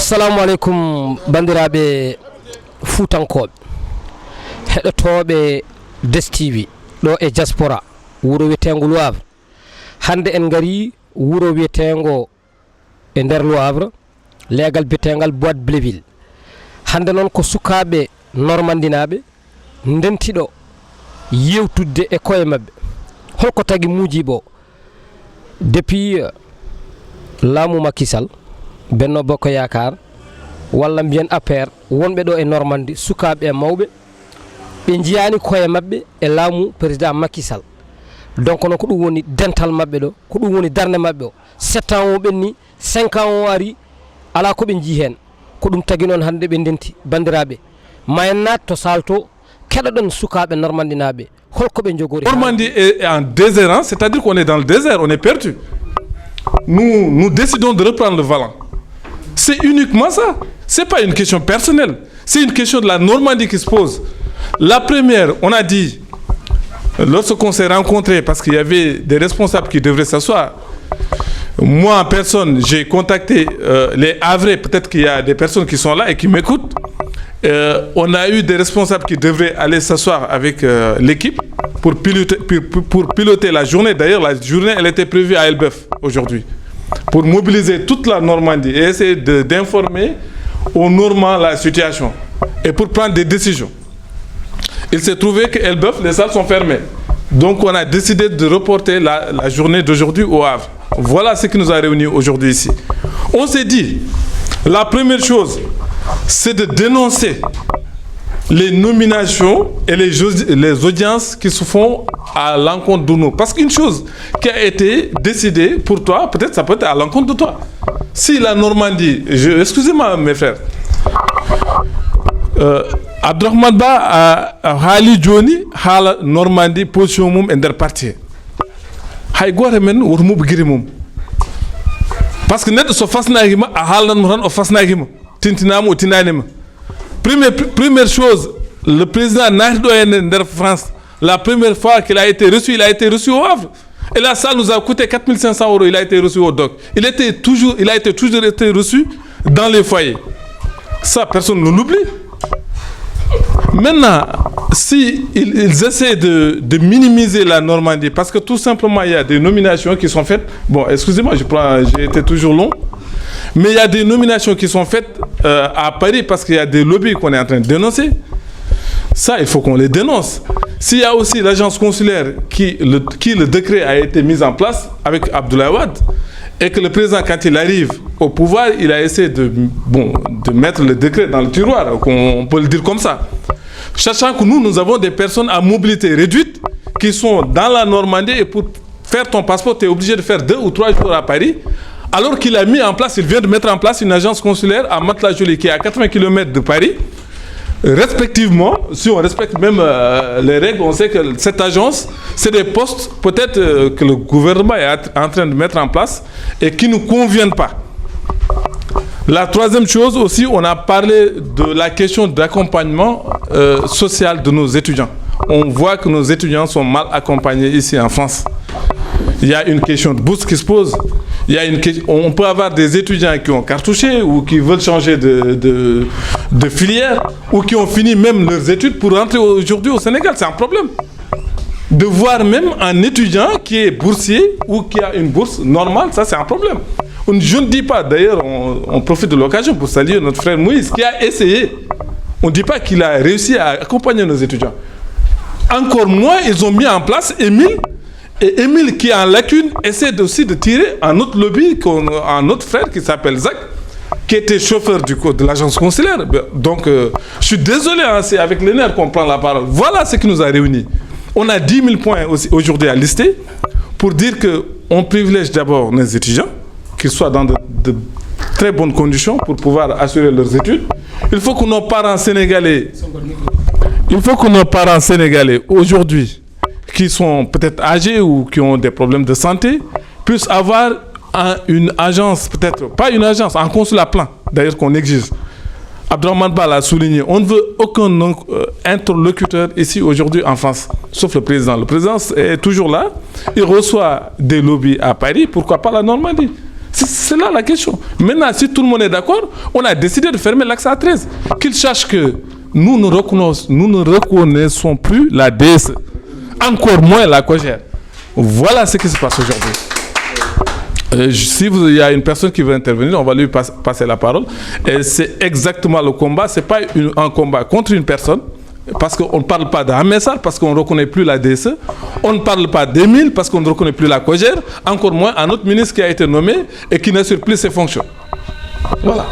assalamu alaikum bandiraɓe fuutankoɓe heɗotoɓe Des TV ɗo e diaspora wuro wiyetengo Le Havre. hande en gari wuro wiyetengo e nder Le Havre leegal biyetengal Boîte Bléville. hande noon ko sukaɓe normandinaɓe ndentiɗo yewtudde e koye mabɓe holko tagi muujibo depuis laamu Macky Sall Benno Bokk Yaakaar walla mbiyen APR wonɓe ɗo e Normandie sukaɓe e mawɓe ɓe jiyani koye mabɓe e laamu président Macky Sall. donc noon ko ɗum woni dental mabɓe ɗo, ko ɗum woni darde mabɓe o. 7 ans o ɓenni 5 ans o ari ala ko ɓe jii hen. ko ɗum tagi noon hande ɓe ndenti bandiraɓe ma en nat to salto keɗoɗon sukaɓe normandinaɓe holko ɓe jogori. Normandie est en désert, c'est-à-dire qu'on est dans le désert, on est perdu. Nous décidons de reprendre le volant. C'est uniquement ça. C'est pas une question personnelle. C'est une question de la Normandie qui se pose. La première, on a dit, lorsqu'on s'est rencontrés, parce qu'il y avait des responsables qui devraient s'asseoir, moi en personne, j'ai contacté les Havrais, peut-être qu'il y a des personnes qui sont là et qui m'écoutent. On a eu des responsables qui devraient aller s'asseoir avec l'équipe pour piloter la journée. D'ailleurs, la journée, elle était prévue à Elbeuf aujourd'hui, pour mobiliser toute la Normandie et essayer d'informer aux Normands la situation et pour prendre des décisions. Il s'est trouvé qu'à Elbeuf, les salles sont fermées. Donc, on a décidé de reporter la journée d'aujourd'hui au Havre. Voilà ce qui nous a réunis aujourd'hui ici. On s'est dit, la première chose, c'est de dénoncer les nominations et les audiences qui se font à l'encontre de nous. Parce qu'une chose qui a été décidée pour toi, peut-être ça peut être à l'encontre de toi. Si la Normandie, excusez-moi mes frères, Abdourahmane Ba haali joni haala Normandie position mum e nder parti hay goto men woto muɓe guiri mum par ce que neɗɗo so fasnakima a haalnanmo tan o fasnakima tintinama o tinanima. Première chose, le président naati ɗo en nder France, la première fois qu'il a été reçu au Havre et la salle nous a coûté 4 500 €. Il a été reçu au DOC. Il a toujours été reçu dans les foyers. Ça, personne ne l'oublie. Maintenant, si ils essaient de minimiser la Normandie, parce que tout simplement il y a des nominations qui sont faites. Bon, excusez-moi, j'ai été toujours long, mais il y a des nominations qui sont faites à Paris parce qu'il y a des lobbies qu'on est en train de dénoncer. Ça, il faut qu'on les dénonce. S'il y a aussi l'agence consulaire le décret a été mis en place avec Abdoulaye Wade, et que le président, quand il arrive au pouvoir, il a essayé de mettre le décret dans le tiroir, on peut le dire comme ça. Sachant que nous avons des personnes à mobilité réduite qui sont dans la Normandie et pour faire ton passeport, tu es obligé de faire 2 ou 3 jours à Paris. Alors qu'il a mis en place, il vient de mettre en place une agence consulaire à Mantes-la-Jolie qui est à 80 km de Paris. Respectivement, si on respecte même les règles, on sait que cette agence, c'est des postes peut-être que le gouvernement est en train de mettre en place et qui ne nous conviennent pas. La troisième chose aussi, on a parlé de la question d'accompagnement social de nos étudiants. On voit que nos étudiants sont mal accompagnés ici en France. Il y a une question de bourse qui se pose. On peut avoir des étudiants qui ont cartouché ou qui veulent changer de filière ou qui ont fini même leurs études pour rentrer aujourd'hui au Sénégal. C'est un problème. De voir même un étudiant qui est boursier ou qui a une bourse normale, ça c'est un problème. Je ne dis pas, d'ailleurs, on profite de l'occasion pour saluer notre frère Moïse qui a essayé. On ne dit pas qu'il a réussi à accompagner nos étudiants. Encore moins, ils ont mis en place Émile. Et Émile, qui est en lacune, essaie aussi de tirer un autre lobby, un autre frère qui s'appelle Zach, qui était chauffeur de l'agence consulaire. Donc, je suis désolé, c'est avec les nerfs qu'on prend la parole. Voilà ce qui nous a réunis. On a 10 000 points aujourd'hui à lister pour dire qu'on privilège d'abord nos étudiants, qu'ils soient dans de très bonnes conditions pour pouvoir assurer leurs études. Il faut que nos parents sénégalais, aujourd'hui, qui sont peut-être âgés ou qui ont des problèmes de santé, puissent avoir une agence, peut-être pas une agence, un consulat plein, d'ailleurs qu'on exige. Abdourahmane Ba l'a souligné, on ne veut aucun interlocuteur ici aujourd'hui en France, sauf le président. Le président est toujours là, il reçoit des lobbies à Paris, pourquoi pas la Normandie? C'est là la question. Maintenant, si tout le monde est d'accord, on a décidé de fermer l'axe A13. Qu'ils sachent que nous ne reconnaissons plus la DSE, encore moins la COJER. Voilà ce qui se passe aujourd'hui. Si il y a une personne qui veut intervenir, on va lui passer la parole. Et c'est exactement le combat. Ce n'est pas un combat contre une personne, parce qu'on ne parle pas d'Amessar, parce qu'on ne reconnaît plus la DSE. On ne parle pas d'Emile, parce qu'on ne reconnaît plus la COJER. Encore moins un autre ministre qui a été nommé et qui n'assure plus ses fonctions. Voilà.